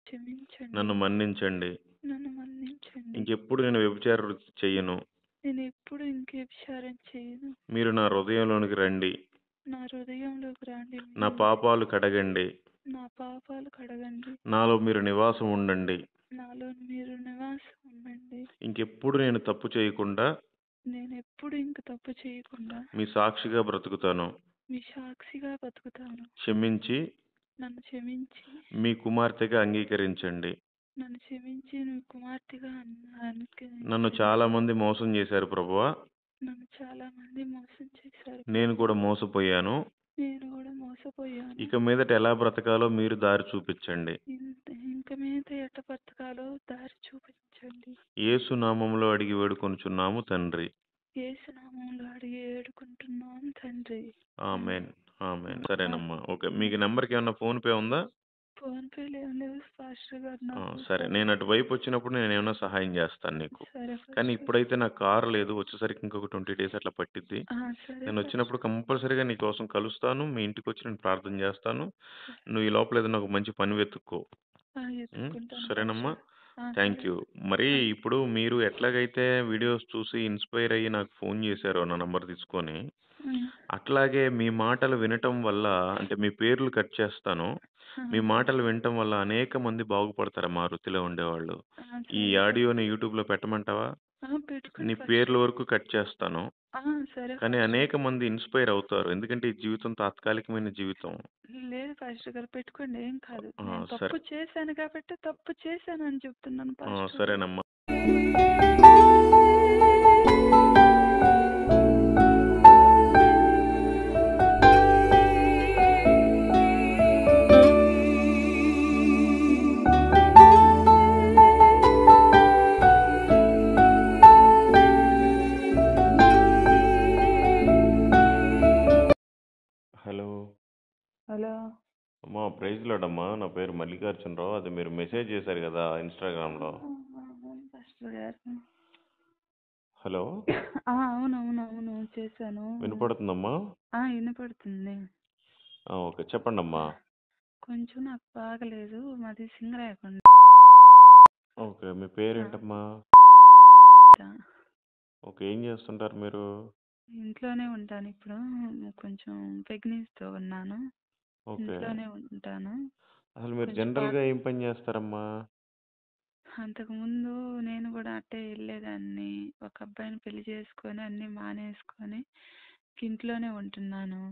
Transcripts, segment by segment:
క్షమించండి. నన్ను మన్నించండి. నన్ను మన్నించండి. ఇంకెప్పుడు నేను వ్యభిచార వృత్తి చెయ్యను. నేనెప్పుడు ఇంక వ్యభిచారం చేయను. మీరు నా హృదయంలోనికి రండి. నా హృదయంలోకి రండి నా మీరు. పాపాలు కడగండి. నా పాపాలు కడగండి. నాలో మీరు నివాసం ఉండండి. నాలో మీరు నివాసం ఉండండి. ఇంకెప్పుడు నేను తప్పు చేయకుండా నేనెప్పుడు ఇంక తప్పు చేయకుండా మీ సాక్షిగా బ్రతుకుతాను. మీ సాక్షిగా బతుకుతాను. క్షమించి నన్ను క్షమించి మీ కుమార్తెగా అంగీకరించండి. నన్ను క్షమించి మీ కుమార్తెగా నన్ను అనుగ్రహించండి. చాలా మంది మోసం చేశారు ప్రభువా. నన్ను చాలా మంది మోసం చేశారు. నేను కూడా మోసపోయాను. నేను కూడా మోసపోయాను. ఇక మీదట ఎలా బ్రతకాలో మీరు దారి చూపించండి. ఇంక మీద ఎట్ట బ్రతకాలో దారి చూపించండి. యేసు నామములో అడిగి వేడుకొనుచున్నాము తండ్రి. యేసు నామములో అడిగి వేడుకుంటున్నాను తండ్రి. ఆమేన్. ఆమేన్. సరేనమ్మా. ఓకే. మీకు నెంబర్కి ఏమన్నా ఫోన్ పే ఉందా? ఫోన్ పేలు ఏం లేవు పాస్టర్ గారు నాకు. సరే. నేను అటువైపు వచ్చినప్పుడు నేను ఏమైనా సహాయం చేస్తాను నీకు. సరే కానీ పాస్టర్. ఇప్పుడైతే నాకు కారు లేదు. వచ్చేసరికి ఇంకొక 20 డేస్ అట్లా పట్టిద్ది. సరే నేను వచ్చినప్పుడు కంపల్సరీగా నీ కోసం కలుస్తాను. మీ ఇంటికి వచ్చి నేను ప్రార్థన చేస్తాను. నువ్వు ఈ లోపల ఏదైనా ఒక మంచి పని వెతుక్కో. ఎత్తుకుంటాను సరేనమ్మా. పాస్టర్. థ్యాంక్ సరే. యూ. మరి ఇప్పుడు మీరు ఎట్లాగైతే వీడియోస్ చూసి ఇన్స్పైర్ అయ్యి నాకు ఫోన్ చేశారో నా నంబర్ తీసుకొని, అట్లాగే మీ మాటలు వినటం వల్ల అంటే మీ పేర్లు కట్ చేస్తాను. మీ మాటలు వినటం వల్ల అనేక మంది బాగుపడతారమ్మా ఆ వృత్తిలో ఉండేవాళ్ళు. ఈ ఆడియోని యూట్యూబ్‌లో పెట్టమంటావా? పెట్టుకోండి నీ పాస్టర్. పేర్ల వరకు కట్ చేస్తాను. సరే కానీ పాస్టర్. అనేక మంది ఇన్స్పైర్ అవుతారు. ఎందుకంటే ఈ జీవితం తాత్కాలికమైన జీవితం. లేదు పాస్టర్ గారు పెట్టుకోండి, ఏం కాదు. నేను సరే. తప్పు చేశాను కాబట్టి తప్పు చేశానని చెప్తున్నాను పాస్టర్ గారు. సరేనమ్మా. హలో. హలో. అమ్మా ప్రైజ్ లార్డ్ అమ్మా. నా పేరు మల్లికార్జునరావు. అది మీరు మెసేజ్ చేశారు కదా ఇన్స్టాగ్రామ్లో. అవును పాస్టర్ గారు. హలో. అవునవునవును చేశాను. వినపడుతుందమ్మా? వినపడుతుంది. ఓకే చెప్పండి అమ్మా. కొంచెం నాకు బాగలేదు. మాది సింగరాయకొండ. ఓకే. మీ పేరేంటమ్మా? ఓకే. ఏం చేస్తుంటారు మీరు? ఇంట్లోనే ఉంటాను ఇప్పుడు. కొంచెం ప్రెగ్నెన్సీతో ఉన్నాను. ఓకే. ఇంట్లోనే ఉంటాను. అసలు మీరు కొంచెం జనరల్గా ఏం పని చేస్తారమ్మా? అంతకుముందు నేను కూడా అట్టే వెళ్ళేదాన్ని. ఒక అబ్బాయిని పెళ్లి చేసుకొని అన్నీ మానేసుకొని ఇంట్లోనే ఉంటున్నాను.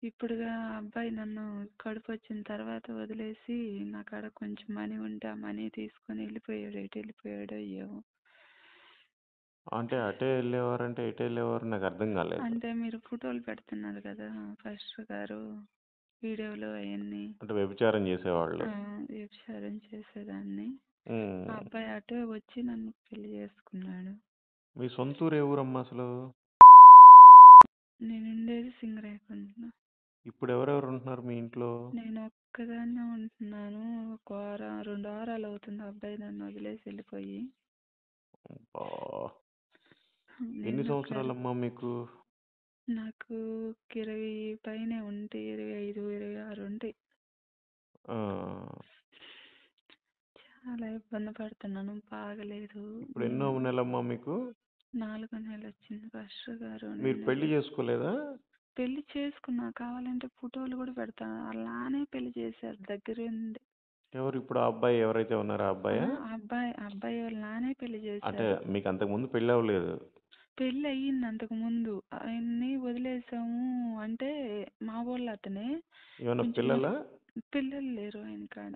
ఇప్పుడుగా అబ్బాయి నన్ను కడుపు వచ్చిన తర్వాత వదిలేసి నా కాడ కొంచెం మనీ ఉంటే ఆ మనీ తీసుకొని వెళ్ళిపోయాడు. ఎటు వెళ్ళిపోయాడో ఏమో. అంటే అటే వెళ్ళేవారంటే ఎటు వెళ్ళేవారు నాకు అర్థం కాలేదు. అంటే మీరు ఫోటోలు పెడుతున్నారు కదా పాస్టర్ గారు, వీడియోలో అవన్నీ. అంటే వ్యభిచారం చేసేవాళ్ళు. వ్యభిచారం చేసేదాన్ని. ఆ అబ్బాయి అటే వచ్చి నన్ను పెళ్లి చేసుకున్నాడు. మీ సొంత ఊరు ఏ ఊరమ్మా అసలు? నేను ఉండేది సింగరాయకొండలో. ఇప్పుడు ఎవరెవరు ఉంటున్నారు మీ ఇంట్లో? నేను ఒక్కదాన్నే ఉంటున్నాను. 2 వారాలు అవుతుంది అబ్బాయి నన్ను వదిలేసి వెళ్ళిపోయి. ఎన్ని సంవత్సరాలమ్మా మీకు? నాకు 20 పైనే ఉంటాయి. 25, 26 ఉంటాయి. చాలా ఇబ్బంది పడుతున్నాను. బాగలేదు. ఇప్పుడు ఎన్నో నెలమ్మా మీకు? 4వ నెల వచ్చింది పాస్టర్ గారు. మీరు పెళ్లి చేసుకోలేదా? పెళ్లి చేసుకున్నా. కావాలంటే ఫోటోలు కూడా పెడతాను. అలానే పెళ్లి చేశారు దగ్గరుండి. ఎవరు ఇప్పుడు ఆ అబ్బాయి ఎవరైతే ఉన్నారో ఆ అబ్బాయా? అబ్బాయి వాళ్ళ నానే పెళ్లి చేశారు. అంటే మీకు అంతకు ముందు పెళ్లి అవ్వలేదు? పెళ్ళి అయ్యింది అంతకు ముందు. ఆయన్ని వదిలేసాము. అంటే మా వాళ్ళు అతనే. ఏమన్నా పిల్లలా? పిల్లలు లేరు ఆయన కాడ.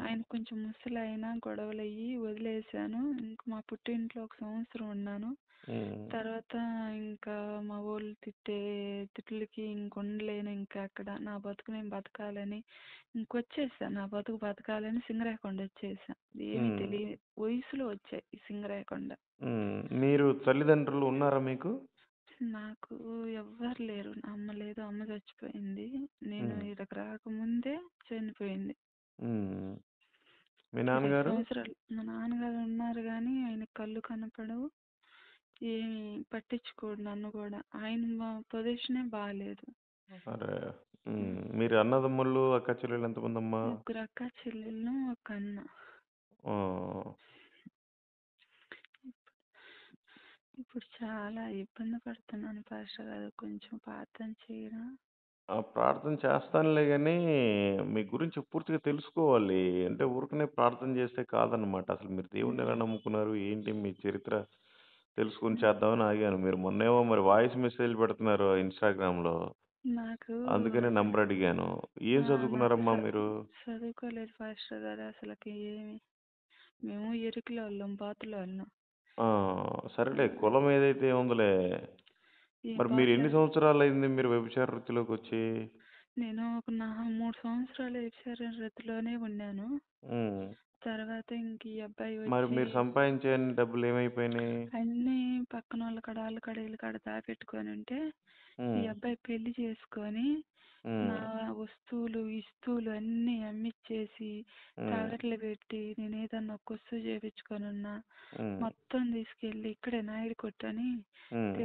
ఆయన కొంచెం ముసలి అయినా గొడవలు అయ్యి వదిలేసాను. ఇంకా మా పుట్టింట్లో 1 సంవత్సరం ఉన్నాను. తర్వాత ఇంకా మా వాళ్ళు తిట్లకి ఉండలేను. ఇంకా అక్కడ నా బతుకు నేను బతకాలని ఇంకొచ్చేసా. నా బతుకు బతకాలని సింగరాయకొండ వచ్చేసా. ఏమీ తెలియదు వయసులో వచ్చాయి ఈ సింగరాయకొండ. మీరు తల్లిదండ్రులు ఉన్నారా మీకు? నాకు ఎవ్వరు లేరు. అమ్మ లేదు. అమ్మ చచ్చిపోయింది. నేను ఇక్కడికి రాకముందే చనిపోయింది. మీ నాన్నగారు? 5 సంవత్సరాలు. మా నాన్నగారు ఉన్నారు కానీ ఆయన కళ్ళు కనపడవు. ఏమి పట్టించుకోడు నన్ను కూడా. ఆయన పొజిషనే బాగాలేదు. అరే! మీరు అన్నదమ్ములు, అక్క చెల్లెలు ఎంతమందమ్మా? ముగ్గురు అక్క చెల్లెళ్ళు, ఒక అన్న. ఆ! ఇప్పుడు చాలా ఇబ్బంది పడుతున్నాను పాస్టర్ గారు. కొంచెం ప్రార్థన చేయరా? ప్రార్థన చేస్తానులే గానీ, మీ గురించి పూర్తిగా తెలుసుకోవాలి. అంటే ఊరికనే ప్రార్థన చేస్తే కాదనమాట. అసలు మీరు దేవుడిని ఎలా నమ్ముకున్నారు? ఏంటి మీ చరిత్ర తెలుసుకొని చేద్దామని ఆగాను. మీరు మొన్నేమో మరి వాయిస్ మెసేజ్‌లు పెడుతున్నారు ఇన్‌స్టాగ్రామ్‌లో. నాకు అందుకనే నంబర్ అడిగాను. ఏం నాకు చదువుకున్నారమ్మా మీరు? చదువుకోలేదు పాస్టర్ గారు అసలకి ఏమి. మేము ఇరుకులోళ్ళం, బాతులోళ్ళం. ఆ! సరేలే కులం ఏదైతే ఏముందిలే. ఈ మరి మీరు బాతుల ఎన్ని సంవత్సరాలయింది మీరు వ్యభిచార వృత్తిలోకొచ్చి? నేను ఒక 3 సంవత్సరాలు వ్యభిచార వృత్తిలోనే ఉన్నాను. హ్మ్. తర్వాత ఇంక ఈ అబ్బాయి మరి వచ్చి మీరు సంపాదించే అన్ని డబ్బులేమైపోయినాయి? అన్నీ పక్కనోళ్ళ కాడ, ఆళ్ళ కాడ, ఈళ్ళ కాడ దాపెట్టుకొనుంటే, ఈ హ్మ్. అబ్బాయి పెళ్లి చేసుకొని, నా హ్మ్. వస్తువులు, ఇస్తువులు అన్నీ అమ్మిచ్చేసి, హ్మ్. తాకట్లు పెట్టి, నేనేదన్నా ఒక వస్తువు చేపించుకొనున్నా, హ్మ్. మొత్తం తీసుకెళ్ళి ఇక్కడే నాయుడు కొట్టని హ్మ్.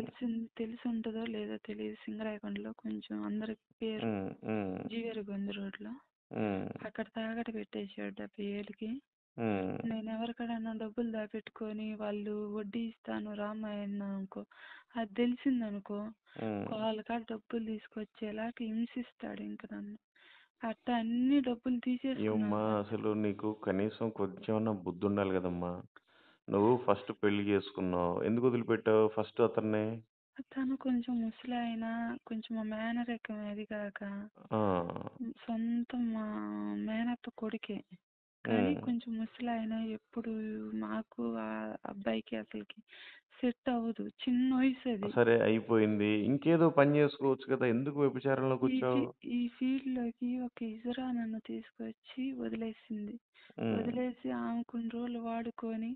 తెలిసుంటదో లేదో తెలీదు. సింగరాయకొండలో కొంచెం అందరికి పేరు. హ్మ్. హ్మ్. జీవెరగొంది రోడ్లో. హ్మ్. అక్కడ తాకట్టు పెట్టేసాడు 70,000కి. హ్మ్. నేను ఎవరికాడన్నా డబ్బులు దాపెట్టుకొని వాళ్ళు వడ్డీ ఇస్తాను రామాయణ అనుకో, అది తెలిసిందనుకో, హ్మ్. వాళ్ళ కాడ డబ్బులు తీసుకొచ్చేలాగా హింసిస్తాడు ఇంక నన్ను. అట్ట అన్ని డబ్బులు ఏమ్మా తీసేసుకున్నాడు అసలు నీకు కనీసం కొంచెమన్నా బుద్ధుండాలి గదమ్మా! నువ్వు ఫస్ట్ పెళ్లి చేసుకున్నావు. ఎందుకు వదిలిపెట్టావు ఫస్ట్ అతన్ని? తను కొంచెం ముసలాయన, కొంచెం మా మేనరికం అది కాక ఆ! సొంతం మా మేనత్త కొడుకే. కానీ హ్మ్. కొంచెం ముసలాయన ఎప్పుడు మాకు ఆ అబ్బాయికి అసలుకి సెట్ అవ్వదు. చిన్న వయసు అది. సరే అయిపోయింది. ఇంకేదో పని జేసుకోవచ్చు కదా! ఎందుకు ఈ ఫీ వ్యభిచారంలోకొచ్చావు? ఈ ఫీల్డ్‌లోకి ఒక ఇజరా నన్ను తీసుకొచ్చి వదిలేసింది. హ్మ్. వదిలేసి ఆమె కొన్ని రోజులు వాడుకొని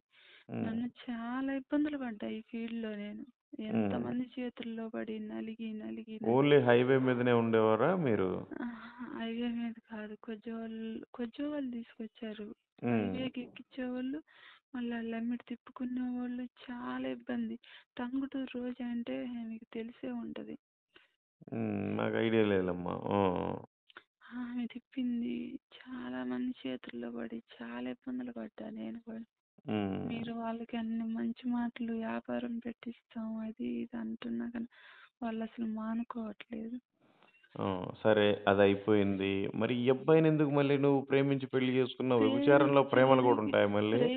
హ్మ్. నన్ను చాలా ఇబ్బందులు పడ్డా ఈ ఫీల్డ్‌లో నేను. హ్మ్. ఎంతమంది చేతుల్లో పడి నలిగి, నలిగి, ఓన్లీ నలిగి హైవే మీదనే ఉండేవారా మీరు? హైవే మీద కాదు కొజ్జోవాళ్ళు తీసుకొచ్చారు. హ్మ్. హైవేకి ఎక్కించేవాళ్ళు, మళ్ళీ ఆళ్ళెమ్మట తిప్పుకునేవాళ్ళు చాలా ఇబ్బంది. టంగుటూరు రోజా అంటే మీకు తెలిసే ఉంటది. నాకు ఐడియా లేదమ్మా. ఆ! ఆమె తిప్పింది. చాలా మంది చేతుల్లో పడి చాలా ఇబ్బందులు పడ్డా నేను కూడా. హ్మ్. మీరు వాళ్ళకి అన్ని మంచి మాటలు వ్యాపారం పెట్టిస్తాం అది ఇది అంటున్నా కానీ వాళ్ళు అసలు మానుకోవట్లేదు. ఆ! సరే అదయిపోయింది. మరి ఈ అబ్బాయినెందుకు మళ్ళీ నువ్వు ప్రేమించి పెళ్లి చేసుకున్నావు? వ్యభిచారంలో ప్రేమలు గూడా ప్రేమించడానికి ఉంటాయా మళ్ళీ? ప్రే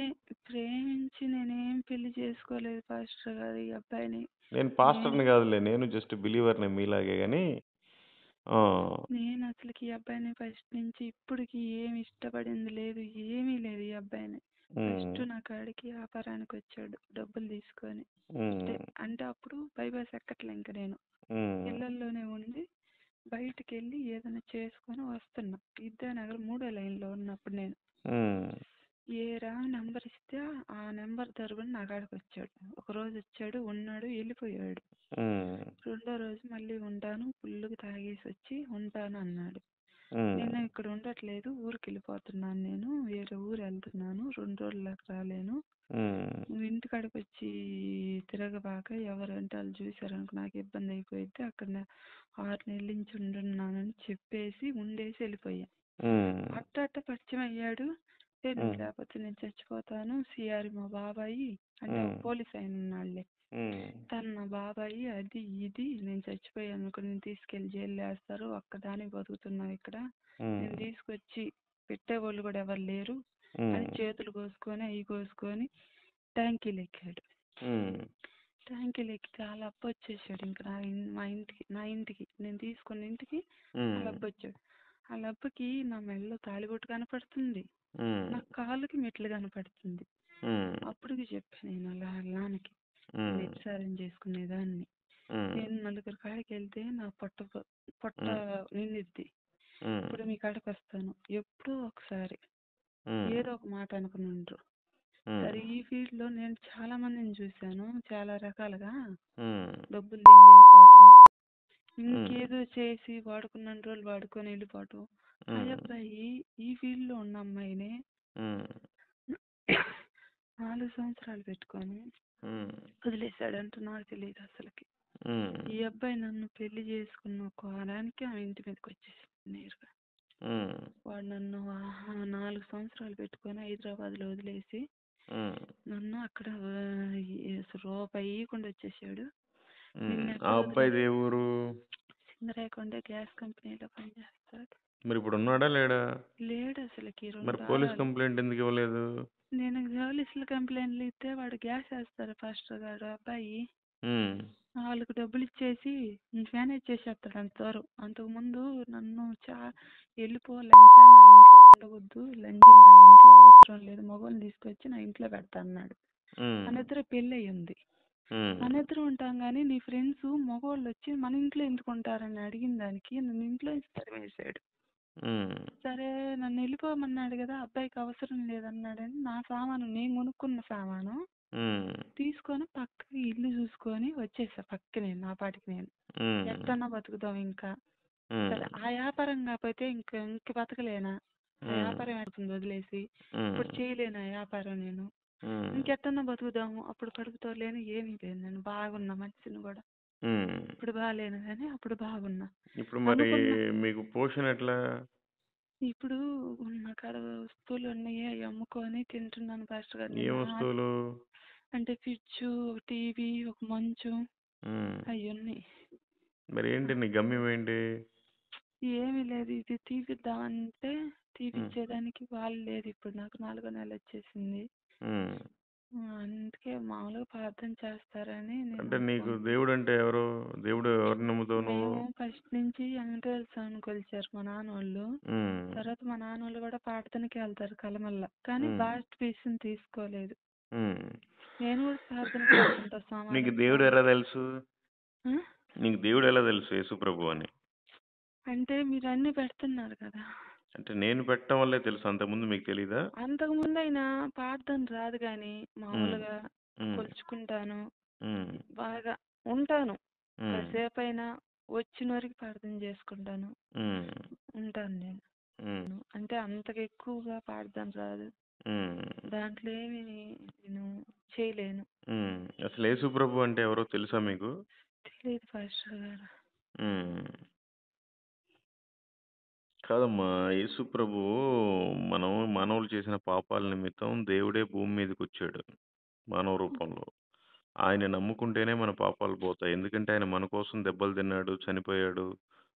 ప్రేమించి నేనేం పెళ్లి చేసుకోలేదు పాస్టర్ గారు ఈ అబ్బాయిని. నేను నేను పాస్టర్‌ని గాదులే. నేను జస్ట్ బిలీవర్‌నే మీలాగే గాని ఆ! నేను అసలుకి ఈ అబ్బాయిని ఫస్ట్ నుంచి ఇప్పటికి ఏమి ఇష్టపడింది లేదు. ఏమీ లేదు ఈ అబ్బాయిని. హ్మ్. ఫస్ట్ నా కాడికి వ్యాపారానికి వచ్చాడు డబ్బులు తీసుకొని. అంటే హ్మ్. అంటే అప్పుడు బైపాస్ ఎక్కట్లే ఇంక నేను. హ్మ్. ఇళ్ళల్లోనే ఉండి బయటికెళ్ళి ఏదైనా చేసుకొని వస్తున్నా. విద్యానగర్ 3వ లైన్‌లో ఉన్నప్పుడు నేను. హ్మ్. ఏరా నెంబర్ ఇస్తే ఆ నెంబర్ తరుపున నా కాడికొచ్చాడు. ఒకరోజు వచ్చాడు, ఉన్నాడు, వెళ్ళిపోయాడు. హ్మ్. రెండో రోజు మళ్ళీ ఉంటాను, ఫుల్లుగా తాగేసొచ్చి ఉంటాను అన్నాడు. హ్మ్. నేను ఇక్కడ ఉండట్లేదు, ఊరికెళ్ళిపోతున్నాను నేను. వేరే ఊరు వెళ్తున్నాను. 2 రోజుల్లోకి రాలేను. హ్మ్. నువ్వు ఇంటికాడికొచ్చి తిరగబాక ఎవరంటే ఆళ్ళు చూసారనుకో నాకు ఇబ్బంది అయిపోయిద్ది. అక్కడ 6 నెలల నుంచి ఉంటున్నానని చెప్పేసి ఉండేసి వెళ్ళిపోయా. హ్మ్. అట్ట అట్ట పరిచయం అయ్యాడు. నువ్వు హ్మ్. లేకపోతే నేను చచ్చిపోతాను. సిఆర్ మా బాబాయి అంటే ఒక హ్మ్. పోలీస్ ఆయన ఉన్నాడులే. హ్మ్. తను నా బాబాయి అది ఇది నేను చచ్చిపోయానుకో నేను తీసుకెళ్ళి జైల్లో వేస్తారు. ఒక్కదానికి బతుకుతున్నావు ఇక్కడ. నేను హ్మ్. తీసుకొచ్చి పెట్టేవాళ్ళు కూడా ఎవరు లేరు అని హ్మ్. చేతులు కోసుకొని అవి కోసుకొని ట్యాంకీలు ఎక్కాడు. హ్మ్. ట్యాంకీలు ఎక్కి చాలా అప్పొచ్చేసాడు ఇంక నా ఇంటికి నేను తీసుకున్న ఇంటికి హ్మ్. వాళ్ళ అబ్బొచ్చాడు. వాళ్ళ అబ్బకి నా మెడలో తాళిబొట్టు కనపడుతుంది. హ్మ్. నా కాళ్ళకి మెట్లు కనపడుతుంది. హ్మ్. అప్పటికి చెప్పాను నేను అలా వాళ్ళ నాన్నకి. నేను హ్మ్. వ్యభిచారం చేసుకునేదాన్ని. హ్మ్. నేను నలుగురి కాడికి వెళ్తే నా పొట్ట హ్మ్. నిండిద్ది. హ్మ్. ఇప్పుడు మీ కాడికి వస్తాను. ఎప్పుడో ఒకసారి హ్మ్. ఏదో ఒక మాట అనుకుని ఉండరు. హ్మ్. సరే ఈ ఫీల్డ్‌లో నేను చాలా మందిని చూశాను. చాలా రకాలుగా హ్మ్. డబ్బులు దింగి వెళ్ళిపోవటం. హ్మ్. ఇంకేదో చేసి వాడుకున్నన్ని రోజులు వాడుకొని వెళ్ళిపోవటం. ఆ హ్మ్. అబ్బాయి ఈ ఫీల్డ్‌లో ఉన్న అమ్మాయినే హ్మ్. 4 సంవత్సరాలు పెట్టుకొని హ్మ్. వదిలేసాడంట నాకు తెలీదు అసలకి. హ్మ్. ఈ అబ్బాయి నన్ను పెళ్లి చేసుకున్న ఒక వారానికి ఆమె ఇంటి మీదకొచ్చేసింది నేరుగా. హ్మ్. వాడు నన్ను 4 సంవత్సరాలు పెట్టుకొని హైదరాబాద్‌లో వదిలేసి, హ్మ్. నన్ను అక్కడ అసలు రూపాయి ఇయ్యకుండా వచ్చేసాడు. హ్మ్. ఆ నిన్నెక్కడ అబ్బాయిది ఏ ఊరు? సింగరాయకొండ గ్యాస్ కంపెనీలో పనిచేస్తాడు. మరిప్పుడున్నాడా లేడా? లేడసలకి 2 మరి పోలీస్ వారాలు. కంప్లెయింట్ ఎందుకు ఇవ్వలేదు? నేను పోలీసులు కంప్లైంట్లు ఇస్తే వాడు గ్యాస్ వేస్తారు పాస్టర్ గారు అబ్బాయి. హ్మ్. వాళ్ళకి డబ్బులు ఇచ్చేసి మేనేజ్ చేసేస్తాడు అంత దూరం. అంతకుముందు నన్ను వెళ్ళిపో లంచా, నా ఇంట్లో ఉండవద్దు, లంజులు నా ఇంట్లో అవసరం లేదు, మగవాళ్ళని తీసుకొచ్చి నా ఇంట్లో పెడతా అన్నాడు. హ్మ్. మన ఇద్దరు పెళ్ళి అయ్యింది. హ్మ్. మన ఇద్దరు ఉంటాం కానీ నీ ఫ్రెండ్స్ మగవాళ్ళు వచ్చి మన ఇంట్లో ఎందుకు ఉంటారని అడిగిన దానికి నన్ను ఇంట్లో తరిమేశాడు. హ్మ్. సరే నన్ను వెళ్ళిపోమన్నాడు కదా, అబ్బాయికి అవసరం లేదన్నాడని నా సామాను, నేను కొనుక్కున్న సామాను హ్మ్. తీసుకొని పక్కకి ఇల్లు చూసుకొని వచ్చేసా పక్కనే నా పాటికి నేను. హ్మ్. ఎట్టన్నా బతుకుదాం ఇంకా. హ్మ్. సరే ఆ వ్యాపారం కాకపోతే ఇంక బతకలేనా? ఆ హ్మ్. వ్యాపారం ఎడుతుంది వదిలేసి. హ్మ్. ఇప్పుడు చేయలేను ఆ వ్యాపారం నేను. హ్మ్. ఇంకెట్టన్నా బతుకుదాము. అప్పుడు కడుపుతో లేను, ఏమీ లేను, నేను బాగున్నా మనిషిని కూడా. హ్మ్. ఇప్పుడు బాగాలేను కానీ అప్పుడు బాగున్నా. ఇప్పుడు మరి అనుకున్నా మీకు పోషణ ఎట్లా? ఇప్పుడు ఉన్న కాడ వస్తువులు ఉన్నాయి, అవి అమ్ముకొని తింటున్నాను పాస్టర్ గారు. ఏం నిన్న వస్తువులు? అంటే ఫ్రిడ్జ్, ఒక టీవీ, ఒక మంచం హ్మ్. అవి ఉన్నాయి. మరి ఏంటి నీ గమ్యం ఏంటి? ఏమీ లేదు, ఇది తీపిద్దామంటే హ్మ్. తీపిచ్చేదానికి వాళ్ళు లేదు. ఇప్పుడు నాకు 4వ నెల వచ్చేసింది. హ్మ్. అందుకే మామూలుగా ప్రార్థన చేస్తారని నేను అంటే నీకు దేవుడంటే ఎవరు? దేవుడు ఎవరిని నమ్ముతావు నువ్వు? మేము ఫస్ట్ నుంచి వెంకటేశ్వర స్వామిని కొలిచారు మా నాన్నోళ్ళు. హ్మ్. తర్వాత మా నాన్నోళ్ళు కూడా ప్రార్థనకి వెళ్తారు కలమల్ల. కానీ హ్మ్. బాప్టిజం తీసుకోలేదు. హ్మ్. నేను కూడా ప్రార్థనకి వెళ్తుంటా నీకు సోమవారం దేవుడు ఎలా సోమవారం. తెలుసు? ఆ? నీకు దేవుడు ఎలా తెలుసు యేసు ప్రభు అని? అంటే మీరు అన్ని పెడుతున్నారు కదా. అంటే నేను పెట్టడం వల్లే తెలుసు. అంతకుముందు మీకు తెలీదా? అంతకుముందు అయినా ప్రార్థన రాదు కానీ హ్మ్. మామూలుగా హ్మ్. కొలుచుకుంటాను, హ్మ్. బాగా ఉంటాను. హ్మ్. కాసేపు అయినా వచ్చిన వరకు ప్రార్థన చేసుకుంటాను, హ్మ్. ఉంటాను నేను. హ్మ్. అంటే అంతకు ఎక్కువగా ప్రార్థన రాదు, హ్మ్. దాంట్లో ఏమి నేను చేయలేను. హ్మ్. అసలు యేసు ప్రభు అంటే ఎవరో తెలుసా మీకు? తెలియదు పాస్టర్ గారు. హ్మ్. కాదమ్మా. యేసు ప్రభువు మనం మానవులు చేసిన పాపాల నిమిత్తం దేవుడే భూమి మీదకొచ్చాడు మానవ రూపంలో. ఆయన్ని నమ్ముకుంటేనే మన పాపాలు పోతాయి. ఎందుకంటే ఆయన మన కోసం దెబ్బలు తిన్నాడు, చనిపోయాడు.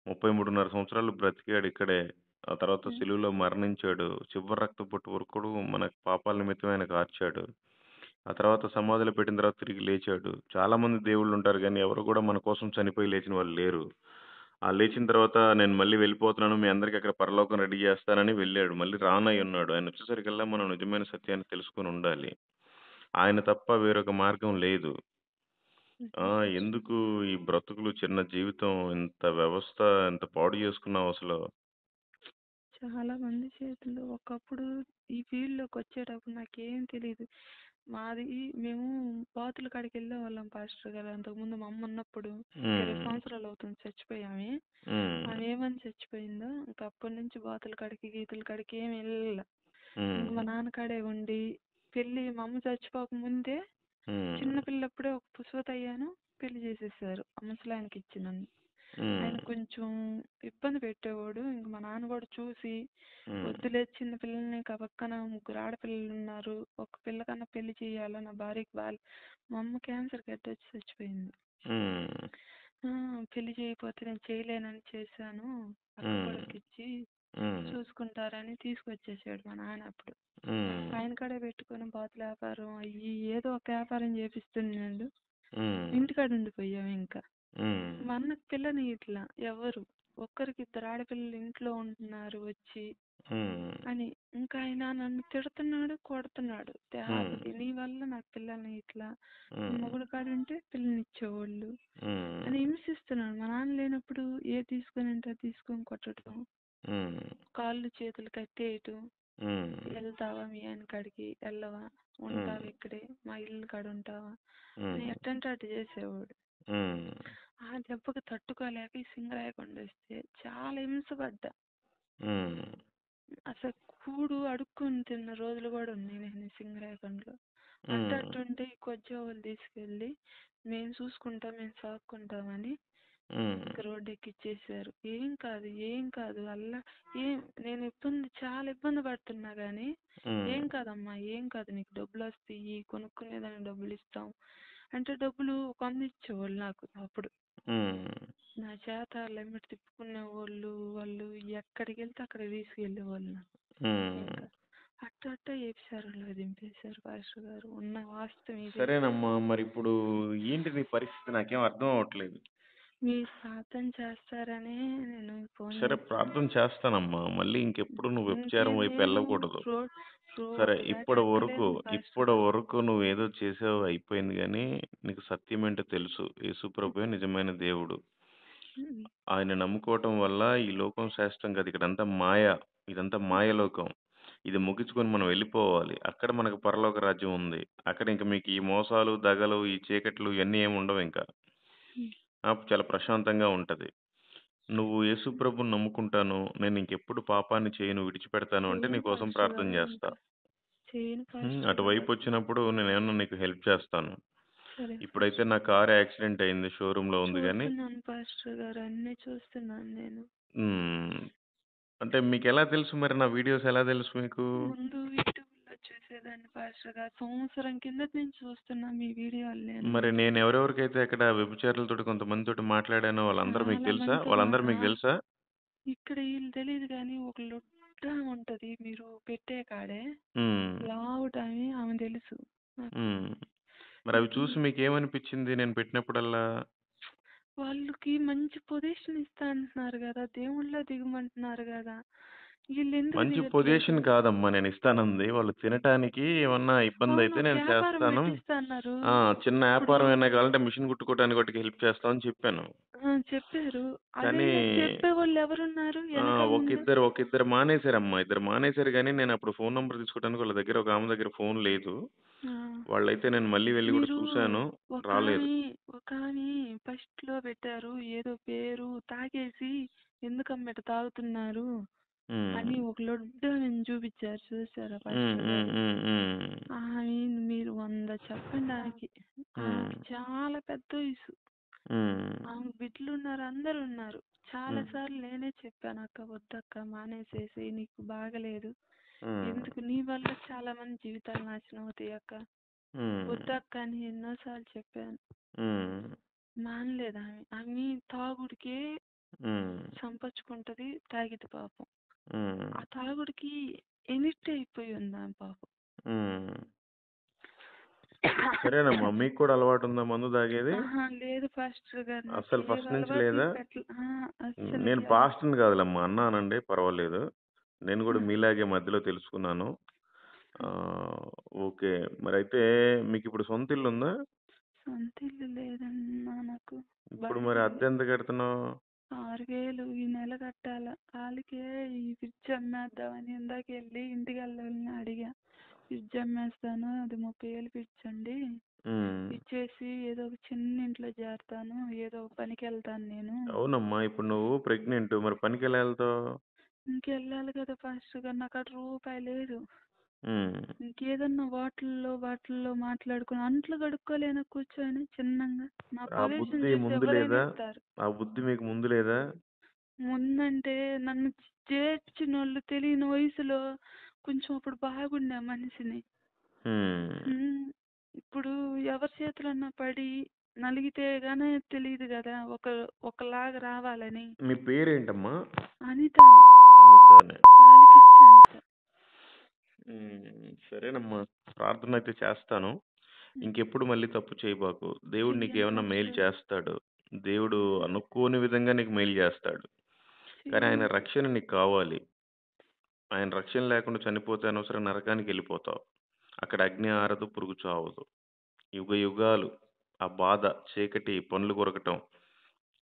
33.5 సంవత్సరాలు బ్రతికాడు ఇక్కడే. ఆ తర్వాత ఉమ్, సిలువలో మరణించాడు. చివరి రక్తపు బొట్టు వరకు కూడా మన పాపాల నిమిత్తం ఆయన కార్చాడు. ఆ తర్వాత సమాధిలో పెట్టిన తర్వాత తిరిగి లేచాడు. చాలామంది దేవుళ్ళుంటారు గానీ, ఎవరు గూడా మన కోసం చనిపోయి లేచిన వాళ్ళు లేరు. ఆ లేచిన తర్వాత నేను మళ్ళీ వెళ్ళిపోతున్నాను. మీ అందరికి అక్కడ పరలోకం రెడీ చేస్తానని వెళ్ళాడు. మళ్ళీ రానయ్యున్నాడు. ఆయనొచ్చేసరికల్లా మనం నిజమైన సత్యాన్ని తెలుసుకొనుండాలి. ఆయన తప్ప వేరొక మార్గం లేదు. నిజం పాస్టర్. ఎందుకు ఈ బ్రతుకులు చిన్న జీవితం ఇంత వ్యవస్థ ఎంత పాడు చేసుకున్నావసలు? చాలా మంది చేతుల్లో ఒకప్పుడు ఈ ఫీల్డ్లోకి వచ్చేటప్పుడు నాకేం తెలియదు. మాది మేము బాతుల కాడికి వెళ్ళేవాళ్ళం పాస్టర్ గారు. అంతకుముందు మా అమ్మ ఉన్నప్పుడు. ఇంక 20 హ్మ్. సంవత్సరాలు అవుతుంది చచ్చిపోయామే. హ్మ్. ఆమె ఏమని చచ్చిపోయిందో ఇంక అప్పటి నుంచి బాతుల కాడికి గీతుల కాడికి ఏమి వెళ్ళాల. ఇంక హ్మ్. మా నాన్న కాడే ఉండి పెళ్ళి మా అమ్మ చచ్చిపోక ముందే హ్మ్. చిన్న పిల్లప్పుడే ఒక పుష్పత అయ్యాను, పెళ్లి చేసేసారు ఆ ముసలాయనకి ఇచ్చి నన్ను. ఆయన హ్మ్. కొంచెం ఇబ్బంది పెట్టేవాడు. ఇంక మా నాన్న కూడా చూసి హ్మ్. వద్దులే చిన్న పిల్లల్ని పక్కన 3 ఆడపిల్లలు ఉన్నారు, ఒక పిల్లకన్నా పెళ్లి చేయాలా, నా భార్యకి మా అమ్మ క్యాన్సర్ గడ్డ వచ్చి చచ్చిపోయింది. హ్మ్. పెళ్లి చేయకపోతే నేను చేయలేనని చేశాను, అక్క హ్మ్. కొడుకిచ్చి హ్మ్. చూసుకుంటారని తీసుకొచ్చేసాడు మా నాన్న అప్పుడు. హ్మ్. ఆయన కాడే పెట్టుకొని బాతుల వ్యాపారం అయ్యి ఏదో ఒక వ్యాపారం చేపిస్తున్నాడు. హ్మ్. ఇంటికాడ ఉండిపోయాం ఇంకా. హ్మ్. మా అన్నకి పిల్లని ఇట్లా ఎవరు, ఒక్కరికి 2 ఆడపిల్లలు ఇంట్లో ఉంటున్నారు వచ్చి హ్మ్. అని. ఇంకా ఆయన నన్ను తిడుతున్నాడు, కొడుతున్నాడు. హ్మ్. దేహాపతి నీ వల్ల నాకు పిల్లల్ని ఇట్లా, హ్మ్. మొగుడు కాడుంటే పిల్లనిచ్చేవాళ్ళు హ్మ్. అని హింసిస్తున్నాడు. మా నాన్న లేనప్పుడు ఏది తీసుకొని అంటే అది తీసుకొని కొట్టడం, హ్మ్. కాళ్ళు చేతులు కట్టేయటం. హ్మ్. వెళ్తావా మీ ఆయన కాడికి, వెళ్ళవా, హ్మ్. ఉంటావా ఇక్కడే మా ఇల్లు కాడ ఉంటావా అని హ్మ్. ఎట్టంటే అటు చేసేవాడు. హ్మ్. ఆ దెబ్బకి తట్టుకోలేక ఈ సింగరాయకొండ వస్తే చాలా హింసపడ్డా. హ్మ్. అసలు కూడు అడుక్కొని తిన్న రోజులు కూడా ఉన్నాయి నేను సింగరాయకొండలో. అట్టట్టుంటే ఈ కొజ్జోవులు తీసుకెళ్ళి మేము చూసుకుంటాం, మేము సాక్కుంటామని ఇంక రోడ్డు ఎక్కిచ్చేసారు. ఏం కాదు, ఏం కాదు అల్లా ఏం నేను చాలా ఇబ్బంది పడుతున్నా కానీ ఏం కాదమ్మా, ఏం కాదు, నీకు డబ్బులు వస్తాయి, కొనుక్కునేదానికి డబ్బులు ఇస్తాం అంటే డబ్బులు ఇచ్చేవాళ్ళు నాకు. అప్పుడు నా చేత లిమిట్ తిప్పుకునే వాళ్ళు ఎక్కడికి వెళ్తే అక్కడికి తీసుకెళ్ళేవాళ్ళు నాకు. ఇంకా అట్ట ఏపిసారంలో దింపేశారు పాస్టర్ గారు. ఉన్న వాస్తవం ఇదే. సరేనమ్మా, మరి ఇప్పుడు ఏంటి నీ పరిస్థితి? నాకేం అర్థం అవ్వట్లేదు. మీరు ప్రార్థన చేస్తారనే నేను ఫోన్ సరే, ప్రార్థన చేస్తానమ్మా. మళ్ళీ ఇంకెప్పుడు నువ్వు వ్యభిచారం వైపు వెళ్ళకూడదు. సరే, ఇప్పటి వరకు నువ్వు ఏదో చేసావు, అయిపోయింది. కానీ నీకు సత్యం ఏంటో తెలుసు. యేసుప్రభువే నిజమైన దేవుడు. ఆయన నమ్ముకోవటం వల్ల ఈ లోకం శాస్త్రం కాదు, ఇక్కడంతా మాయ. ఇదంతా మాయలోకం. ఇది ముగించుకొని మనం వెళ్ళిపోవాలి. అక్కడ మనకు పరలోక రాజ్యం ఉంది. అక్కడ ఇంక మీకు ఈ మోసాలు, దగలు, ఈ చీకట్లు ఇవన్నీ ఏమి ఉండవు. ఇంకా చాలా ప్రశాంతంగా ఉంటది. నువ్వు యేసుప్రభుని నమ్ముకుంటాను, నేను ఇంకెప్పుడు పాపాన్ని చేయను, విడిచిపెడతాను అంటే నీకోసం ప్రార్థన చేస్తా. అటువైపు వచ్చినప్పుడు నేనేమన్నా నీకు హెల్ప్ చేస్తాను. ఇప్పుడైతే నా కార్ యాక్సిడెంట్ అయింది, షోరూమ్ లో ఉంది. కానీ అంటే మీకు ఎలా తెలుసు మరి? నా వీడియోస్ ఎలా తెలుసు మీకు? ముందు యూట్యూబ్లో చూసేదాన్ని పాస్టర్ గారు. సంవత్సరం కిందట నుంచి చూస్తున్నా మీ వీడియోలు. మరి నేను ఎవరెవరికైతే అక్కడ వ్యభిచారులతో కొంతమందితో మాట్లాడానో వాళ్ళందరూ మీకు తెలుసా? వాళ్ళందరూ మీకు తెలుసా? ఇక్కడ వీళ్ళు తెలియదు కానీ ఒక లొట్ట ఉంటది మీరు పెట్టే కాడే, లావుటామి, ఆమె తెలుసు. మరి అవి చూసి మీకు ఏమనిపించింది నేను పెట్టినప్పుడల్లా? వాళ్ళకి మంచి పొజిషన్ ఇస్తా అంటున్నారు కదా, దేవుళ్ళ దిగమంటున్నారు కదా, మంచి పొజిషన్ కాదమ్మా నేను ఇస్తానంది. వాళ్ళు తినటానికి ఏమన్నా ఇబ్బంది అయితే నేను చేస్తాను. చిన్న వ్యాపారం అయినా కావాలంటే మిషన్ కుట్టుకోవడానికి వాటికి హెల్ప్ చేస్తామని చెప్పాను. చెప్పారు. కానీ చెప్పేవాళ్ళు ఎవరున్నారు? ఇద్దరు మానేశారమ్మా. ఇద్దరు మానేశారు. కానీ నేను అప్పుడు ఫోన్ నంబర్ తీసుకోవడానికి వాళ్ళ దగ్గర, ఒక ఆమె దగ్గర ఫోన్ లేదు. వాళ్ళైతే నేను మళ్ళీ వెళ్ళి కూడా చూశాను, రాలేదు. ఒక ఆమె ఫస్ట్ లో పెట్టారు ఏదో పేరు, తాగేసి ఎందుకమ్మట తాగుతున్నారు అని ఒక లొడ్డు చూపించారు. చూసారా ఫస్ట్? ఆమె మీరు 100 చెప్పండి. ఆమెకి చాలా పెద్ద వయసు, ఆమె బిడ్డలు ఉన్నారు, అందరు ఉన్నారు. చాలా సార్లు నేనే చెప్పాను, అక్క వద్దక్క మానేసేసి, నీకు బాగలేదు, ఎందుకు నీ వల్ల చాలా మంది జీవితాలు నాశనం అవుతాయి అక్క, వద్దక్క అని ఎన్నోసార్లు చెప్పాను. మానలేదు ఆమె. ఆమె తాగుడికే సంపచ్చుకుంటది, తాగితే పాపం. ఆ తాగుడికి ఎనిట్ అయిపోయి ఉంది ఆమె పాపం. సరేనమ్మా, మీకు కూడా అలవాటు ఉందా మందు తాగేది? లేదు పాస్టర్ గారు, అసలు ఫస్ట్ నుంచి లేదా? నేను పాస్టర్ని కాదులమ్మా, అన్నానండి, పర్వాలేదు. నేను కూడా మీలాగే మధ్యలో తెలుసుకున్నాను. ఓకే, మరి అయితే మీకు ఇప్పుడు సొంత ఇల్లు ఉందా? సొంత ఇల్లు లేదన్నా నాకు. ఇప్పుడు మరి అద్దె ఎంత కడుతున్నావు? 6000 ఈ నెల కట్టాల. వాళ్ళకే ఈ ఫ్రిడ్జ్ అమ్మేద్దామని ఇందాక వెళ్ళి ఇంటికి వెళ్ళాలని అడిగా. ఫ్రిడ్జ్ అమ్మేస్తాను, అది 30,000 ఫ్రిడ్జ్ అండి, ఇచ్చేసి ఏదో ఒక చిన్న ఇంట్లో చేరతాను, ఏదో ఒక పనికి వెళ్తాను నేను. అవునమ్మా, ఇప్పుడు నువ్వు ప్రెగ్నెంట్, మరి పనికి ఎలా వెళ్తావు? ఇంకెళ్ళాలి కదా పాస్టర్ గారు, నాకు అటు రూపాయి లేదు. ఇంకేదన్నా వాటిల్లో మాట్లాడుకుని అంట్లు కడుక్కోలేనా కూర్చొని చిన్నంగా? నా పొజిషన్ ఆ బుద్ధి మీకు ముందు లేదా? ముందంటే నన్ను చేర్చిన వాళ్ళు తెలియని వయసులో కొంచెం అప్పుడు బాగుండే మనిషిని. ఇప్పుడు ఎవరి చేతులన్నా పడి నలిగితే గానే తెలియదు కదా ఒకలాగా రావాలని. మీ పేరేంటమ్మా? అనితానే. సరేనమ్మా, ప్రార్థన అయితే చేస్తాను. ఇంకెప్పుడు మళ్ళీ తప్పు చేయబాకు. దేవుడు నీకు ఏమన్నా మేలు చేస్తాడు. దేవుడు అనుకోని విధంగా నీకు మేలు చేస్తాడు. కానీ ఆయన రక్షణ నీకు కావాలి. ఆయన రక్షణ లేకుండా చనిపోతే అనవసరం నరకానికి వెళ్ళిపోతావు. అక్కడ అగ్ని ఆరదు, పురుగు చావదు. యుగ యుగాలు ఆ బాధ, చీకటి, పండ్లు కొరకటం,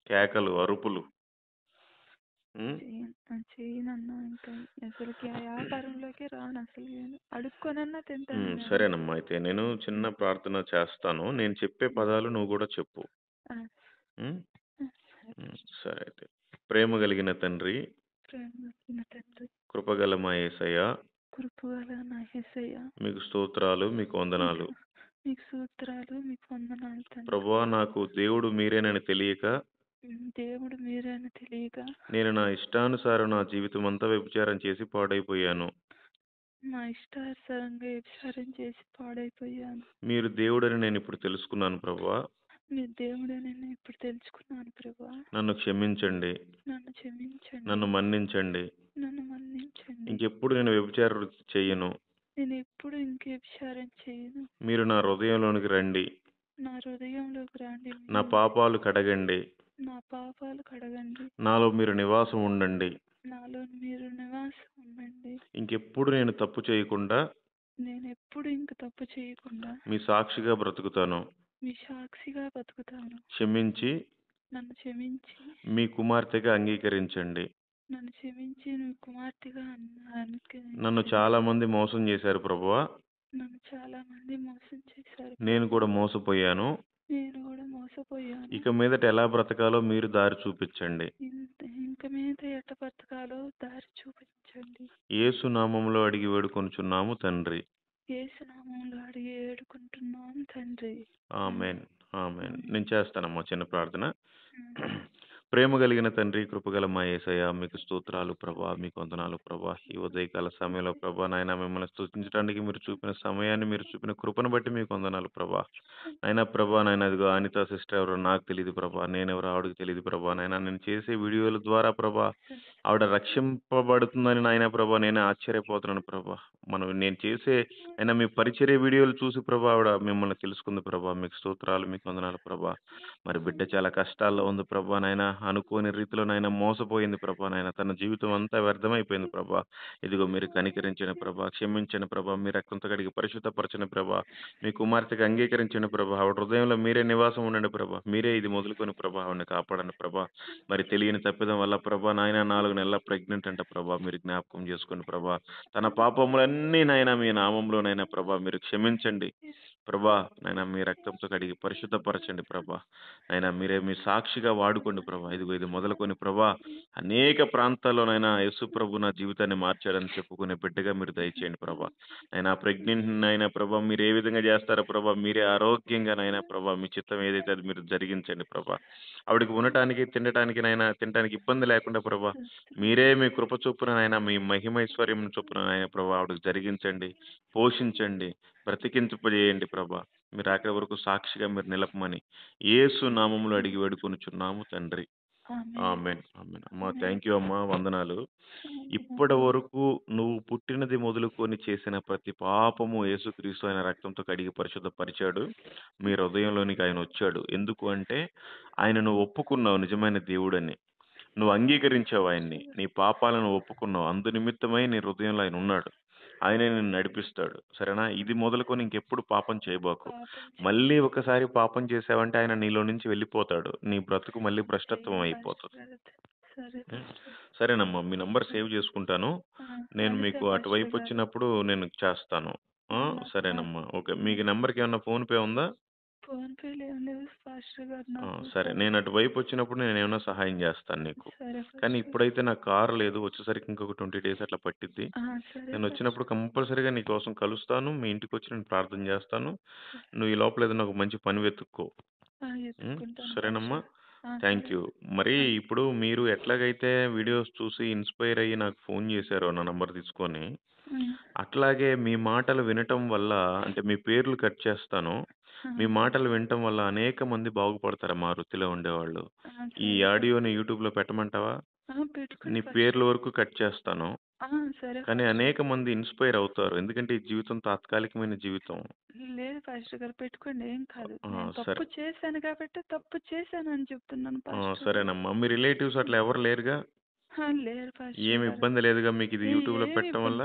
కేకలు, అరుపులు. సరేనమ్మా, అయితే నేను చిన్న ప్రార్థన చేస్తాను. నేను చెప్పే పదాలు నువ్వు కూడా చెప్పు. సరే అయితే. ప్రేమ కలిగిన తండ్రి, ప్రేమ కలిగిన తండ్రి, కృపగల మా యేసయ్య, కృపగల నా యేసయ్య, మీకు స్తోత్రాలు, మీకు వందనాలు. మీకు సూత్రాలు, మీకు వందనాలు తండ్రి. ప్రభువా, నాకు దేవుడు మీరేనని తెలియక దేవుడు మీరని తెలియక నేను నా ఇష్టానుసారం నా జీవితం అంతా వ్యభిచారం చేసి పాడైపోయాను. నా ఇష్టానుసారంగా వ్యభిచారం చేసి పాడైపోయాను. మీరు దేవుడని నేను ఇప్పుడు తెలుసుకున్నాను ప్రభువా. మీరు దేవుడని నేను ఇప్పుడు తెలుసుకున్నాను ప్రభువా. నన్ను క్షమించండి, నన్ను క్షమించండి, నన్ను మన్నించండి. నన్ను మన్నించండి. ఇంకెప్పుడు నేను వ్యభిచార వృత్తి చెయ్యను. నేను ఎప్పుడు ఇంక వ్యభిచారం చేయను. మీరు నా హృదయంలోనికి రండి, నా హృదయంలోకి రండి, నా పాపాలు కడగండి, నా పాపాలు కడగండి, నాలో మీరు నివాసం ఉండండి. నాలో మీరు నివాసం ఉండండి. ఇంకెప్పుడు నేను తప్పు చేయకుండా నేను ఎప్పుడు ఇంక తప్పు చేయకుండా మీ సాక్షిగా బ్రతుకుతాను. మీ సాక్షిగా బతుకుతాను. క్షమించి నన్ను క్షమించి మీ కుమార్తెగా అంగీకరించండి. నన్ను క్షమించి నువ్వు కుమార్తెగా నన్ను చాలా మంది మోసం చేశారు ప్రభువా. నన్ను చాలా మంది మోసం చేశారు. నేను కూడా మోసపోయాను. నేను కూడా మోసపోయాను. ఇక మీదట ఎలా బ్రతకాలో మీరు దారి చూపించండి. ఇంక మీద ఎట్ట బ్రతకాలో దారి చూపించండి. యేసు నామములో అడిగి వేడుకొనుచున్నాము తండ్రి. యేసు నామములో అడిగి వేడుకుంటున్నాను తండ్రి. Amen, amen. నేను చేస్తానమ్మా చిన్న ప్రార్థన. ప్రేమ కలిగిన తండ్రి, కృపగల మా యేసయ్య, మీకు స్తోత్రాలు ప్రభా, మీకు వందనాలు ప్రభా. ఈ ఉదయకాల సమయంలో ప్రభా నాయన మిమ్మల్ని స్తుతించడానికి మీరు చూపిన సమయాన్ని, మీరు చూపిన కృపను బట్టి మీకు వందనాలు ప్రభా. అయినా ప్రభా నాయన అదిగో అనిత సిస్టర్ ఎవరో నాకు తెలియదు ప్రభా, నేనెవరో ఆవిడకి తెలియదు ప్రభా. నాయన నేను చేసే వీడియోల ద్వారా ప్రభా ఆవిడ రక్షింపబడుతుందని నాయన ప్రభా నేనే ఆశ్చర్యపోతున్నాను ప్రభా. నేను చేసే అయినా మీ పరిచర్య వీడియోలు చూసి ప్రభా ఆవిడ మిమ్మల్ని తెలుసుకుంది ప్రభా. మీకు స్తోత్రాలు, మీకు వందనాలు ప్రభా. మరి బిడ్డ చాలా కష్టాల్లో ఉంది ప్రభా నాయన, అనుకోని రీతిలో నాయన మోసపోయింది ప్రభా నాయన, తన జీవితం అంతా వ్యర్థమైపోయింది ప్రభా. ఇదిగో మీరు కనికరించిన ప్రభా, క్షమించిన ప్రభా, మీ రక్తంతో కడిగి పరిశుద్ధపరచిన ప్రభా, మీ కుమార్తెకి అంగీకరించిన ప్రభా, ఆవిడ హృదయంలో మీరే నివాసం ఉండండి ప్రభా. మీరే ఇది మొదలుకొని ప్రభా ఆవిడని కాపాడండి ప్రభా. మరి తెలియని తప్పిదం వల్ల ప్రభా నాయన 4 నెలల ప్రెగ్నెంట్ అంట ప్రభా, మీరు జ్ఞాపకం చేసుకోండి ప్రభా. తన పాపములన్నీ నాయన మీ నామంలోనైనా ప్రభా మీరు క్షమించండి ప్రభా. నాయన మీ రక్తంతో కడిగి పరిశుద్ధపరచండి ప్రభా. అయినా మీరే మీ సాక్షిగా వాడుకోండి ప్రభా. ఇదిగో ఇది మొదలుకొని ప్రభా అనేక ప్రాంతాల్లోనైనా యేసు ప్రభు నా జీవితాన్ని మార్చాడని చెప్పుకునే బిడ్డగా మీరు దయచేయండి ప్రభా. అయినా ప్రెగ్నెంట్ అయినా ప్రభా మీరు ఏ విధంగా చేస్తారో ప్రభా, మీరే ఆరోగ్యంగానైనా ప్రభా మీ చిత్తం ఏదైతే అది మీరు జరిగించండి ప్రభా. ఆవిడకి ఉండటానికి తినటానికి ఇబ్బంది లేకుండా ప్రభా మీరే మీ కృప చొప్పునైనా మీ మహిమైశ్వర్యం చొప్పునైనా ప్రభా ఆవిడకి జరిగించండి, పోషించండి, బ్రతికింపజేయండి ప్రభా. మీరు అక్కడి వరకు సాక్షిగా మీరు నిలపమని యేసు నామములో అడిగి వేడుకొనుచున్నాము తండ్రి. Amen, amen. అమ్మా థ్యాంక్ యూ అమ్మా, వందనాలు. ఇప్పటి వరకు నువ్వు పుట్టినది మొదలుకొని చేసిన ప్రతి పాపము యేసుక్రీస్తు ఆయన రక్తంతో కడిగి పరిశుద్ధపరిచాడు. మీ హృదయంలోనికి ఆయన వచ్చాడు. ఎందుకు అంటే ఆయన నువ్వు ఒప్పుకున్నావు నిజమైన దేవుడని, నువ్వు అంగీకరించావు ఆయన్ని, నీ పాపాలను ఒప్పుకున్నావు. అందు నిమిత్తమై నీ హృదయంలో ఆయన ఉన్నాడు. ఆయనే నిన్ను నడిపిస్తాడు. సరేనా? ఇది మొదలుకొని ఇంకెప్పుడు పాపం చేయబోకు. మళ్ళీ ఒకసారి పాపం చేసావంటే ఆయన నీలో నుంచి వెళ్ళిపోతాడు. నీ బ్రతుకు మళ్ళీ భ్రష్టత్వం అయిపోతుంది. సరేనమ్మా, మీ నంబర్ సేవ్ చేసుకుంటాను. నేను మీకు అటువైపు వచ్చినప్పుడు నేను చేస్తాను. సరేనమ్మా, ఓకే. మీకు నెంబర్కి ఏమన్నా ఫోన్పే ఉందా? సరే, నేను అటువైపు వచ్చినప్పుడు నేను ఏమైనా సహాయం చేస్తాను నీకు. కానీ ఇప్పుడైతే నాకు కారు లేదు, వచ్చేసరికి ఇంకొక 20 డేస్ అట్లా పట్టిద్ది. నేను వచ్చినప్పుడు కంపల్సరీగా నీ కోసం కలుస్తాను, మీ ఇంటికి వచ్చి నేను ప్రార్థన చేస్తాను. నువ్వు ఈ లోపల ఏదైనా ఒక మంచి పని వెతుక్కో. సరేనమ్మా, థ్యాంక్ యూ. మరి ఇప్పుడు మీరు ఎట్లాగైతే వీడియోస్ చూసి ఇన్స్పైర్ అయ్యి నాకు ఫోన్ చేశారో నా నంబర్ తీసుకొని, అట్లాగే మీ మాటలు వినటం వల్ల, అంటే మీ పేర్లు కట్ చేస్తాను, మీ మాటలు వినటం వల్ల అనేక మంది బాగుపడతారు మా వృత్తిలో ఉండేవాళ్ళు. ఈ ఆడియోని యూట్యూబ్లో పెట్టమంటావా? నీ పేర్ల వరకు కట్ చేస్తాను, కానీ అనేక మంది ఇన్స్పైర్ అవుతారు. ఎందుకంటే ఈ జీవితం తాత్కాలికమైన జీవితం. లేదు పాస్టర్ గారు, పెట్టుకోండి, ఏం కాదు. తప్పు చేశాను కాబట్టి తప్పు చేశాను అని చెప్తున్నాను. సరేనమ్మా, మీ రిలేటివ్స్ అట్లా ఎవరు లేరుగా? లేరు పాస్టర్. ఏమి ఇబ్బంది లేదుగా మీకు ఇది యూట్యూబ్లో పెట్టడం వల్ల?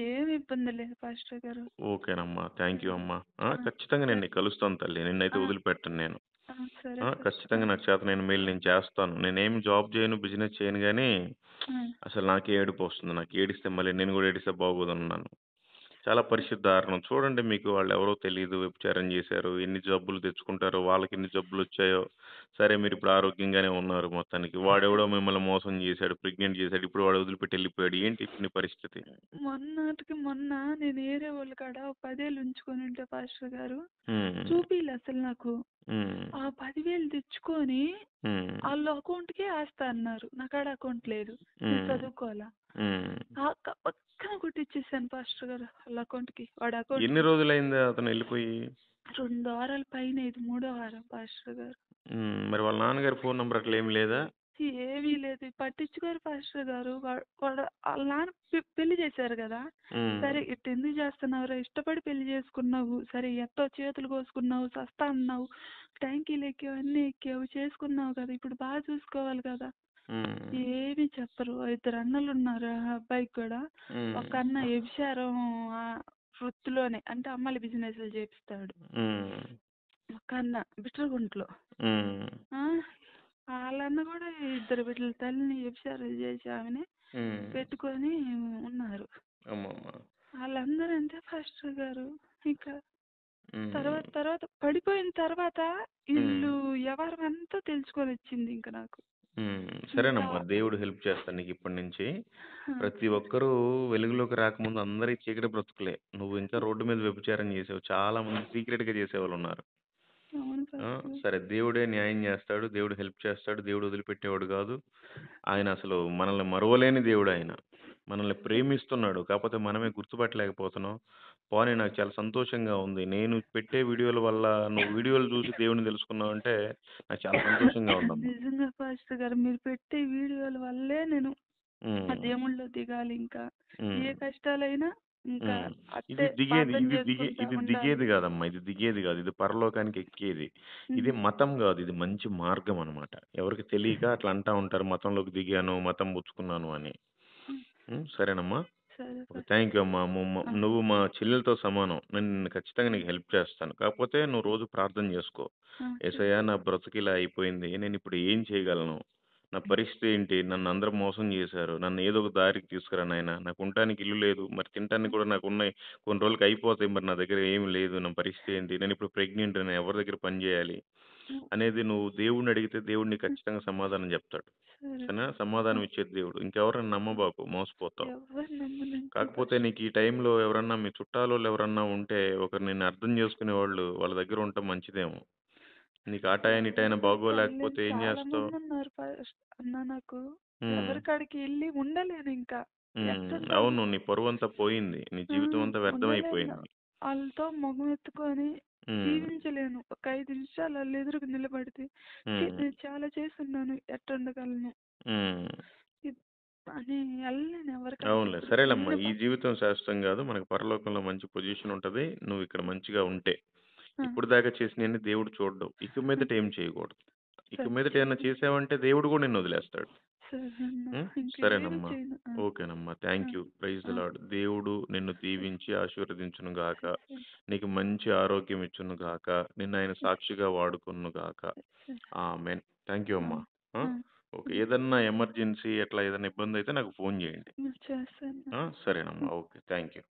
ఏమి ఇబ్బంది లేదు పాస్టర్ గారు. ఓకేనమ్మా, థ్యాంక్ యూ అమ్మా. ఖచ్చితంగా నేను కలుస్తాను తల్లి, నిన్నైతే వదిలిపెట్టను నేను. ఖచ్చితంగా నాకు చేత నేను మెయిల్ నేను చేస్తాను. నేనేం జాబ్ చేయను, బిజినెస్ చేయను, కానీ అసలు నాకే ఏడుపు వస్తుంది. నాకు ఏడిస్తే మళ్ళీ నేను కూడా ఏడిస్తే బాగోదన్నాను. చాలా పరిస్థితి దారుణం. చూడండి మీకు వాళ్ళెవరో తెలీదు. వ్యభిచారం చేశారు. ఎన్ని జబ్బులు తెచ్చుకుంటారో, వాళ్ళకెన్ని జబ్బులొచ్చాయో. సరే మీరిప్పుడు ఆరోగ్యంగానే ఉన్నారు మొత్తానికి. వాడెవడో మిమ్మల్ని మోసం చేశాడు. ప్రెగ్నెంట్ చేశాడు. ఇప్పుడు వాడు వదిలిపెట్టి ఎళ్ళిపోయాడు. ఏంటి ఇప్పుడు నీ పరిస్థితి? మొన్నటికి మొన్న నేను ఏరే వాళ్ళ కాడ ఒక 10,000 ఉంచుకొనుంటే పాస్టర్ గారు, హ్మ్. చూపియలే అసలు నాకు. హ్మ్. ఆ 10,000 తెచ్చుకొని హ్మ్. ఆళ్ళ అకౌంట్‌కే ఏస్తా అన్నారు. నా కాడ అకౌంట్ లేదు. నేను హ్మ్. చదువుకోవాలా. హ్మ్. పక్కన కొట్టిచ్చేసాను పాస్టర్ గారు ఆళ్ళ అకౌంట్‌కి. వాడి ఎన్ని అకౌంట్‌కి. రోజులైంది అతనెళ్ళిపోయి? 2 వారాల పైన ఇది మూడో వారం పాస్టర్ గారు. మరి వాళ్ళ నాన్నగారి ఫోను నంబర్ అట్లేమి లేదా? ఏమీ లేదు. పట్టించుకోరు పాస్టర్ గారు. వాడు ఆళ్ళ నాన్న పెళ్లి చేశారు గదా! హ్మ్. సరే ఇట్టెందుకు చేస్తున్నావురా? ఇష్టపడి పెళ్లి చేసుకున్నావు. సరే ఎట్టో చేతులు కోసుకున్నావు, సస్తా అన్నావు, ట్యాంకీలు ఎక్కావు, అన్నీ ఎక్కావు, చేసుకున్నావు కదా! ఇప్పుడు బాగా చూసుకోవాలి కదా! హ్మ్. ఏమీ చెప్పరు. ఇద్దరు అన్నలున్నారు ఆ అబ్బాయికి కూడా. ఒక హ్మ్. అన్న వ్యభిచారం వృత్తిలోనే అంటే అమ్మాయిల బిజినెస్‌లు చేపిస్తాడు. హ్మ్. ఒక అన్న బిట్రగుంటలో. హ్మ్. ఆ! ఆళ్ళన్న కూడా ఇద్దరు బిడ్డల తల్లిని వ్యభిచారాలు చేసి ఆమెని హ్మ్. పెట్టుకొని ఉన్నారు. అమ్మమ్మ! ఆళ్ళందరూ అంతే పాస్టర్ గారు. ఇంకా హ్మ్. తర్వాత పడిపోయిన తర్వాత హ్మ్. ఈళ్ళు వ్యవహారం అంతా తెలుసుకొనొచ్చింది ఇంక నాకు. ఇంకా సరేనమ్మా. దేవుడు హెల్ప్ చేస్తాడు నీకిప్పటి నుంచి. ఆ! ప్రతి ఒక్కరూ వెలుగులోకి రాకముందు అందరి చీకటి బ్రతుకులే. నువ్వు ఇంకా రోడ్డు మీద వ్యభిచారం చేసావు. చాలా మంది సీక్రెట్‌గా చేసేవాళ్ళున్నారు. అవును ఆ! పాస్టర్. సరే దేవుడే న్యాయం చేస్తాడు. దేవుడు హెల్ప్ చేస్తాడు. దేవుడు వదిలిపెట్టేవాడు కాదు. ఆయన అసలు మనల్ని మరువలేని దేవుడాయన. మనల్ని ప్రేమిస్తున్నాడు. కాపోతే మనమే గుర్తుపట్టలేకపోతున్నాం. పోనీ నాకు చాలా సంతోషంగా ఉంది. నేను పెట్టే వీడియోల వల్ల నువ్వు వీడియోలు చూసి దేవుడిని తెలుసుకున్నావంటే నాకు చాలా సంతోషంగా ఉందమ్మా. నిజంగా పాస్టర్ గారు మీరు పెట్టే వీడియోల వల్లే నేను ఆ హ్మ్. దేవుళ్ళో దిగాలి ఇంకా. ఏ హ్మ్. కష్టాలైనా ఇంకా హ్మ్. అట్టే ప్రార్థన చేసుకుంటా ఇది ఉండాలి. దిగేది గాదమ్మా. ఇది దిగేది గాదు. ఇది పరలోకానికి ఎక్కేది. ఇది హ్మ్. మతం గాదు. ఇది మంచి మార్గం అనమాట. ఎవరికీ తెలియక అట్లా అంటా ఉంటారు. మతంలోకి దిగాను, మతం పుచ్చుకున్నాను అని. హ్మ్. సరేనమ్మా. సరే ఓకే. పాస్టర్ థాంక్ యూ అమ్మా. ఆ! నువ్వు మా చెల్లెలతో సమానం. నేను ఖచ్చితంగా నీకు హెల్ప్ చేస్తాను. కాకపోతే నువ్వు రోజు ప్రార్థన జేసుకో. ఆ! యేసయ్య నా బ్రతుకిలా అయిపోయింది. నేనిప్పుడు ఏం చేయగలను? నా పరిస్థితి ఏంటి? నన్ను అందరూ మోసం జేశారు. నన్ను ఏదో ఒక దారికి తీసుకురా నాయనా. నాకు ఉండటానికి ఇల్లు లేదు. మరి తినటానికి కూడా నాకున్నయి కొన్ని రోజులకి అయిపోతాయి. మరి నా దగ్గర ఏమి లేదు. నా పరిస్థితి ఏంటి? నేనిప్పుడు ప్రెగ్నెంట్. నేను ఎవరి దగ్గర పని జేయాలి? హ్మ్. అనేది నువ్వు దేవుడిని అడిగితే దేవుడు నీకు ఖచ్చితంగా సమాధానం జెప్తాడు. సరే సరేనా? ఆ! సమాధానం ఇచ్చేది దేవుడు. ఇంకెవరిని నమ్మబాకు. మోసపోతావు. ఎవ్వరిని నమ్మనండి కాకపోతే పాస్టర్. నీకు ఈ టైంలో ఎవరన్నా మీ చుట్టాలోళ్ళు ఎవరన్నా ఉంటే ఒకరు నిన్ను అర్థం చేసుకునేవాళ్ళు వాళ్ళ దగ్గర ఉంటే మంచిదేమో. నీకు ఆ టైం, ఈ టైం ఎవరు బాగోలేకపోతే పర్లేదు ఏం చాలా చేస్తావు? మంది ఉన్నారు అన్న నాకు. హ్మ్. ఎవరి కాడికి ఎళ్లి ఉండలేను ఇంకా. ఎట్టుంటాను? అవును. నీ పరువంతా పోయింది. నీ ఆ! జీవితం అంతా ఉండలేను. వ్యర్థమైపోయింది. ఆళ్ళతో మొహం ఎత్తుకొని హ్మ్. జీవించలేను. ఒక 5 నిమిషాలు ఆళ్ళ ఎదురుగా నిలబడితే, ఛీ! హ్మ్. నేను చాలా చేసున్నాను. ఎట్టుండగలను? హ్మ్. ఇద్ అని ఎళ్ళలేను ఎవరి కాడికి అవునులే. ఇప్పుడు. సరేలేమ్మా. ఎన్ని ఈ జీవితం శాశ్వతం గాదు. మనకు పరలోకంలో మంచి పొజిషన్ ఉంటది. నువ్వు ఇక్కడ మంచిగా ఉంటే. ఆ! ఇప్పటిదాకా చేసినయన్ని దేవుడు చూడడు. ఇక ఆ! మీదట ఏం చేయకూడదు. ఇక సరే మీదట ఏమన్నా చేయను. చేసావంటే దేవుడు గూడా నిన్నొదిలేస్తాడు. సరే అన్న. ఇంకేమి సరేనమ్మా. చేయను. ఆ! ఓకేనమ్మా. ఆ! Thank you. ప్రైజ్ ది ఆ! లార్డ్. దేవుడు నిన్ను దీవించి ఆశీర్వదించును గాక. సరే. నీకు మంచి ఆరోగ్యం ఇచ్చును గాక. నిన్నాయన సాక్షిగా వాడుకొనును గాక. సరే. ఆమేన్. థాంక్ యూ ఆ! అమ్మా. ఆ! ఆ! ఓకే. హ్మ్. ఏదన్నా ఎమర్జెన్సీ అట్లా ఏదైనా ఇబ్బందయితే నాకు ఫోను జేయండి. చేస్తాను. సరేనమ్మా. ఓకే. Thank you.